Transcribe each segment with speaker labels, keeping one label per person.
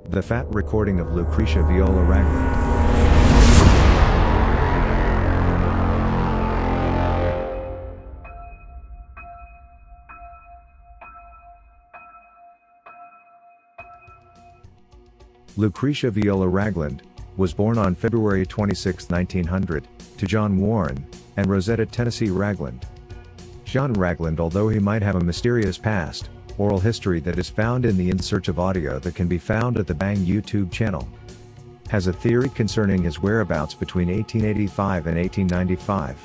Speaker 1: The fat recording of Lucretia Viola Ragland. Lucretia Viola Ragland was born on February 26, 1900, to John Warren and Rosetta Tennessee Ragland. John Ragland, although he might have a mysterious past, oral history that is found in the In Search of audio that can be found at the Bang YouTube channel, has a theory concerning his whereabouts between 1885 and 1895.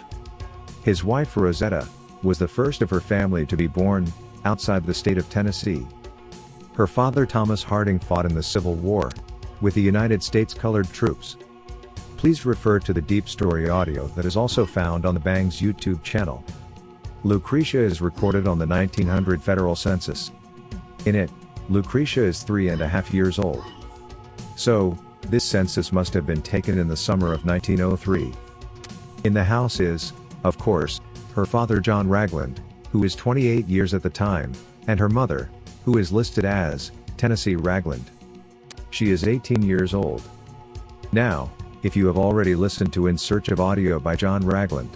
Speaker 1: His wife Rosetta was the first of her family to be born outside the state of Tennessee. Her father Thomas Harding fought in the Civil War with the United States Colored Troops. Please refer to the deep story audio that is also found on the Bang's YouTube channel. Lucretia is recorded on the 1900 federal census. In it, Lucretia is 3.5 years old. So, this census must have been taken in the summer of 1903. In the house is, of course, her father John Ragland, who is 28 years at the time, and her mother, who is listed as Tennessee Ragland. She is 18 years old. Now, if you have already listened to In Search of Audio by John Ragland,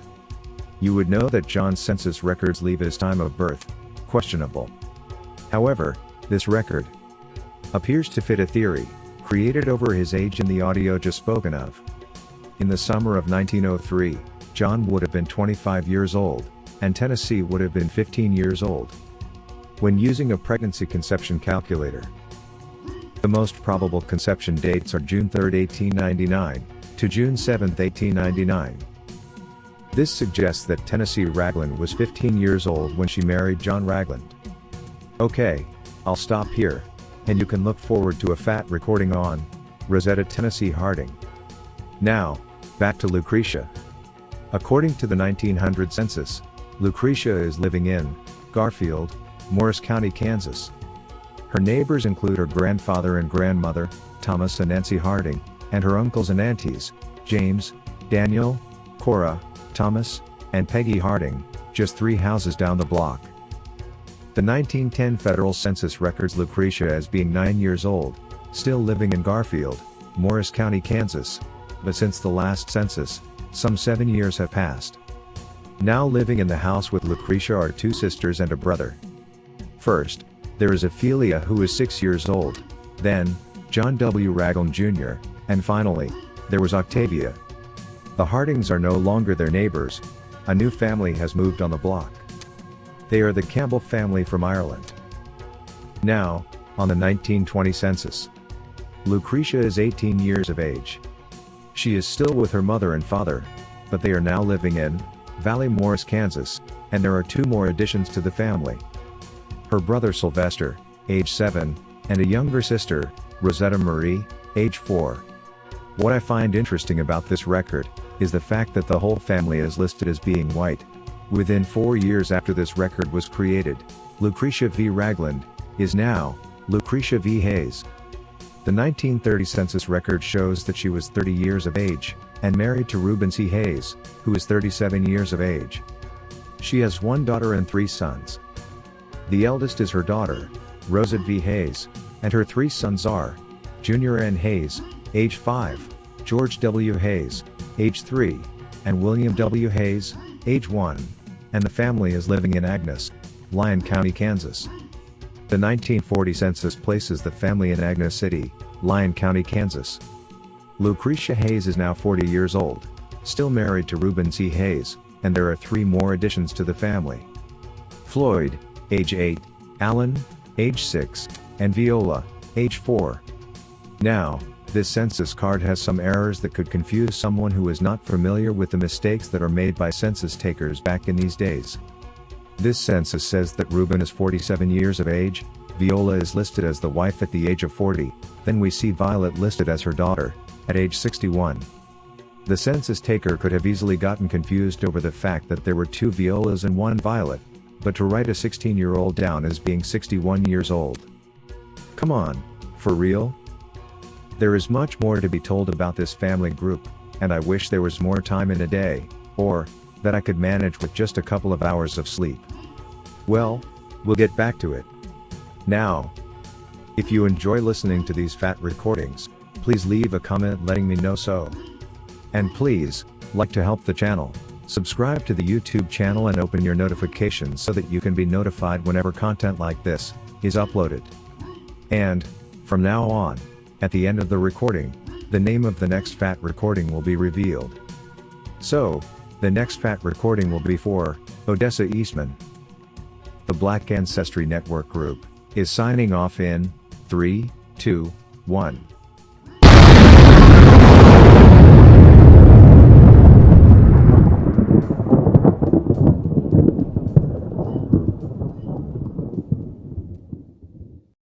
Speaker 1: you would know that John's census records leave his time of birth questionable. However, this record appears to fit a theory created over his age in the audio just spoken of. In the summer of 1903, John would have been 25 years old, and Tennessee would have been 15 years old. When using a pregnancy conception calculator, the most probable conception dates are June 3, 1899, to June 7, 1899. This suggests that Tennessee Ragland was 15 years old when she married John Ragland. Okay, I'll stop here, and you can look forward to a fat recording on Rosetta Tennessee Harding. Now, back to Lucretia. According to the 1900 census, Lucretia is living in Garfield, Morris County, Kansas. Her neighbors include her grandfather and grandmother, Thomas and Nancy Harding, and her uncles and aunties, James, Daniel, Cora, Thomas, and Peggy Harding, just 3 houses down the block. The 1910 federal census records Lucretia as being 9 years old, still living in Garfield, Morris County, Kansas, but since the last census, some 7 years have passed. Now living in the house with Lucretia are 2 sisters and a brother. First, there is Ophelia, who is 6 years old, then, John W. Ragland Jr., and finally, there was Octavia. The Hardings are no longer their neighbors. A new family has moved on the block. They are the Campbell family from Ireland. Now, on the 1920 census, Lucretia is 18 years of age. She is still with her mother and father, but they are now living in Valley Morris, Kansas, and there are 2 more additions to the family. Her brother Sylvester, age 7, and a younger sister, Rosetta Marie, age 4. What I find interesting about this record is the fact that the whole family is listed as being white. Within 4 years after this record was created, Lucretia V. Ragland is now Lucretia V. Hayes. The 1930 census record shows that she was 30 years of age and married to Reuben C. Hayes, who is 37 years of age. She has 1 daughter and 3 sons. The eldest is her daughter, Rosette V. Hayes, and her 3 sons are Junior N. Hayes, age 5, George W. Hayes, age 3, and William W. Hayes, age 1, and the family is living in Agnes, Lyon County, Kansas. The 1940 census places the family in Agnes City, Lyon County, Kansas. Lucretia Hayes is now 40 years old, still married to Reuben C. Hayes, and there are 3 more additions to the family. Floyd, age 8, Alan, age 6, and Viola, age 4. Now, this census card has some errors that could confuse someone who is not familiar with the mistakes that are made by census takers back in these days. This census says that Reuben is 47 years of age, Viola is listed as the wife at the age of 40, then we see Violet listed as her daughter, at age 61. The census taker could have easily gotten confused over the fact that there were 2 Violas and 1 Violet, but to write a 16-year-old down as being 61 years old. Come on, for real? There is much more to be told about this family group, and I wish there was more time in a day, or that I could manage with just a couple of hours of sleep. Well, we'll get back to it. Now, If you enjoy listening to these fat recordings, please leave a comment letting me know so. And please, like to help the channel, subscribe to the YouTube channel and open your notifications so that you can be notified whenever content like this is uploaded. And, from now on, at the end of the recording, the name of the next fat recording will be revealed. So, the next fat recording will be for Odessa Eastman. The Black Ancestry Network Group is signing off in 3, 2, 1.